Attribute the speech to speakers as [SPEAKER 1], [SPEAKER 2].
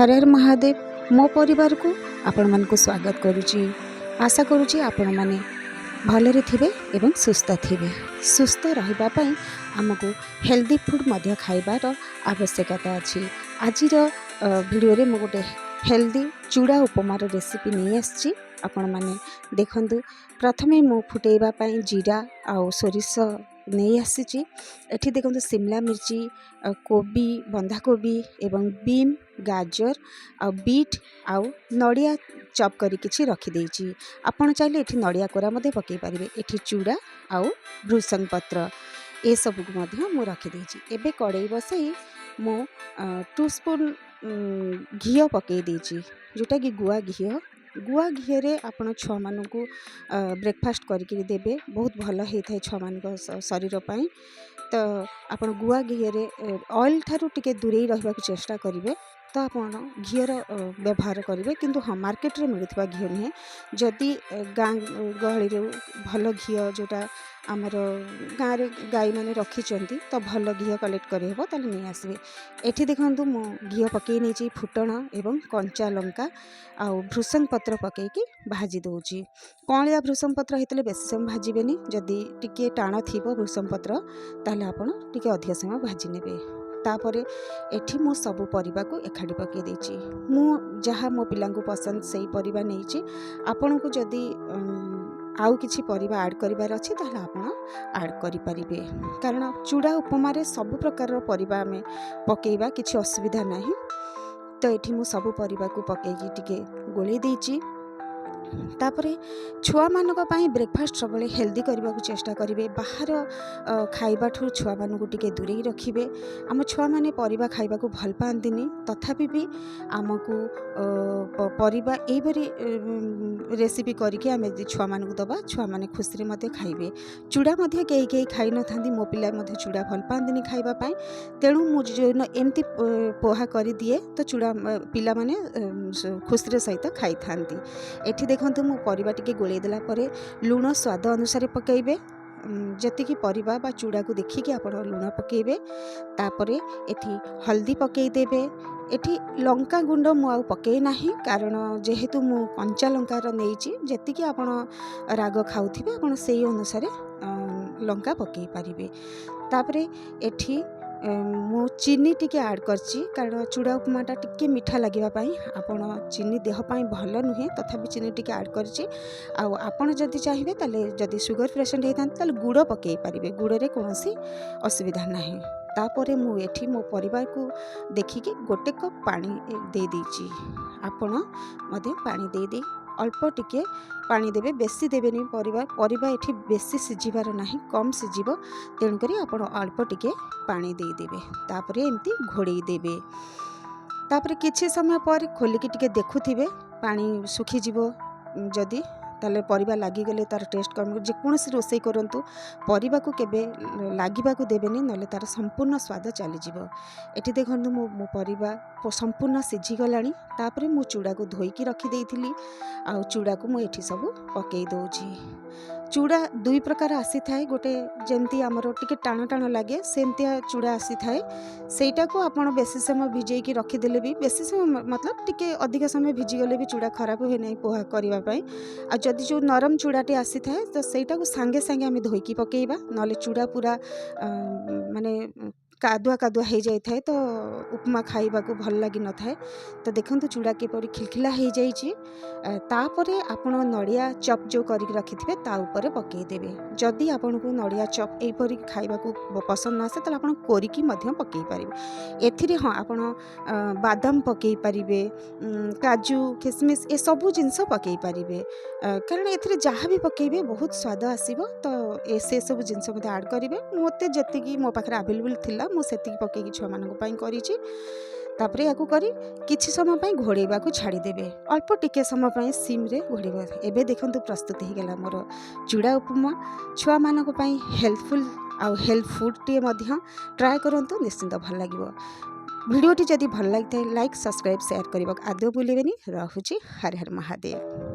[SPEAKER 1] हर हर महादेव मो परिवार को आपण मन को स्वागत करुची। आशा करुची आपण माने भलरे थिबे एवं सुस्थ थिबे। सुस्थ रहिबा पई हमको हेल्दी फूड मध्य खाइबार आवश्यकता अछि। आजिर वीडियो रे मो गोटे हेल्दी चूड़ा उपमार रेसिपी नहीं आछि। आपण माने देखंतु प्रथमे मो फुटेइबा पई जीरा आ सोरिष नहीं आसीची। एठी देखंतु शिमला मिर्ची कोबी बंधाकोबी एवं बीम गाजर आ बीट आउ नड़िया चॉप करी किछि रखी देइची। आपण चाहिले एठी नड़िया कोरा मध्ये पकेई पारिबे। एठी चूड़ा आउ भृसंग पत्र ए सब को मध्ये मु रखी देइची। एबे कड़ाई बसई मु 2 स्पून घियो पकेई देइची, जोटा कि गुआ गुआ घी रे आपण छुआ मान को ब्रेकफास्ट करके देबे, बहुत भल होता है छुआ मान शरीर पाई। तो आपण गुआ घी रे ऑयल ठारू टिके दूरे रहिबा को चेष्टा करिवे। तो आपण घीर व्यवहार करेंगे, किंतु हाँ मार्केट रे मिलुवा घी नुहे। जदि गाँ गहली भल घी जोटा आमर गाँव रे गाई मैंने रखी तो भल घी कलेक्ट करहब ताले नहीं आसबे। एठी देखंतु मो घी पकई नहीं फुटण एवं कंचा लंका आउ भृसंग पत्र पकईकी भाजी दउची। कौलिया भृसंग पत्र होते बेसी समय भाजबेनी। जदि टिके टाण थिबो भृसंग पत्र ताले आपण टिके अधिक समय भाजी नेबे। तापरे एठी मु सबु परिबा को एखाडी पके देछि। मु जहा मो पिला को पसंद सही परिबा नेछि। आपन को जदि आउ किछि परिबा ऐड करिबार अछि ताले आपण ऐड करि परिबे, कारण चूड़ा उपमा रे सब प्रकार रो परिबा में पकेइबा किछि असुविधा नाही। तो एठी मु सबु परिबा को पकेकी टिके गोली देछि। तापरे छुआ मानक पई ब्रेकफास्ट सब हेल्दी करने को चेष्टा करेंगे। बाहर खाइबा ठू छुआ मान को टिके दूरे रखिए। आम छुआ मैंने परिबा खाइबा को भल पाती, तथापि भी आमको परिबा एबरी रेसिपी करके आम छुआ मान को दबा, छुआ मैंने खुशी मते खाइबे। चूड़ा मध्य कई कई खाई न था, मो पिला मध्य चूड़ा भल पाती खाइबा, तेणु मुझे एमती पोहा कर दिए तो चूड़ा पिला माने खुशी सहित खाई था। एठी देखंतु मु परिबा टिके गोले देला परे लूण स्वाद अनुसार पकेइबे। जति परिबा बा चूड़ा को देखिकी आपण लूण पकेइबे। तापरे एठी हल्दी पकेई देबे। एठी लंका गुंड मु आउ पकेई नाही, कारण जेहेतु मु कंचा लंकार नेइची, जति आपण राग खाउथिबे आपण सेही अनुसार लंका पकेई पारिबे। तापरे एठी मु चीनी टिके ऐड करची, कारण चूड़ा उपमाटा टिके मीठा लगे आपण चीनी देहपाई भल नुहे, तथापि चीनी टिके ऐड करची। आउ आपण जदि चाहिए ताले जदि सुगर पेशेंट होता ताले गुड़ पकई पारिबे, गुड़ रे कोनोसी असुविधा नाही। तापरे मु एठी मो परिवार को देखिकी गोटे कप पानी दे देची। आपण मधे पानी दे दे अल्प टिके पानी देबे, बेसी देबेनी। परिबा एठी बेसी सिझिबार नाही, कम सिझिबो, तेणु करी आपण अल्प टिके पानी दे देबे। तापरे एमती घोड़ेई देबे। तापरे किछि समय पर खोलिकी टिके देखुथिबे, पानी सुखी जिवो जदि ताले परिबा लागि गले तार टेस्ट कम। जे कोनोसी रोसई करंतु परिबा को केबे लागिबा को देबेनी, नले तार संपूर्ण स्वाद चली जिवो। एठी देखंतु मो परिबा संपूर्ण सिझी गलानी। तापरे मु चूड़ा को धोईकी रखी देइथिली, आ चूड़ा को मु एठी सब पकेई दोची। चूड़ा दुई प्रकार आसी थाए, गोटे जेमती आमर टिके टाण टाण लगे सेमती चूड़ा आसी थाए। सेटा को आपण बेसी समय भिजई की रखी देले भी, बेसी समय मतलब टिके अधिक समय भिजी गले भी चूड़ा खराब होए नै पोहा करबा पई। आ जदि जो नरम चूड़ाटे आसी थाए तो सेटा को सांगे सांगे आमे धोईकी पकेइबा, नले चूड़ा पूरा माने कादुआ कादुआ हो जाए थाए, तो उपमा खाइबा को भल लगी न थाए। तो देखंतु चूड़ा किपरि खिलखिला हो जाइछि। तापरे आपण नड़िया चॉप जो करिक रखिथिबे ता ऊपर पकेई देबे। जदि आपण को नड़िया चॉप एपरि खाइबा को पसंद न आसे ताले आपण कोरिकी मध्य पकेई पारिबे। एथिरे हाँ आपण बादाम पकेई पारिबे, काजू किशमिश ए सबु जिंस पकेई पारिबे, कारण एथिरे जहाँ भी पकेइबे बहुत स्वाद आसीबो। तो ए से सब जिंस मते ऐड करिवे। मोते जतिकी मो पाखरे अवेलेबल थिला मु सेतिकी पकेइकी छुआ मानक पई करिछि। तापरे याकू करी किछि समय पई घोड़ेबा को छाड़ी देबे, अल्प टिके समय पई सिम रे घोड़ेबा। एबे देखंतु प्रस्तुत हो गेला मोर चूड़ा उपमा। छुआ मानक पई हेल्पफुल आउ हेल्थ फूड टे मध्य ट्राई करंतु, निश्चिंत भल लागिवो। वीडियोटी जदि भल लागिथाय लाइक सब्सक्राइब शेयर करबा आदौ भूलिबेनी। रहुछि हर हर महादेव।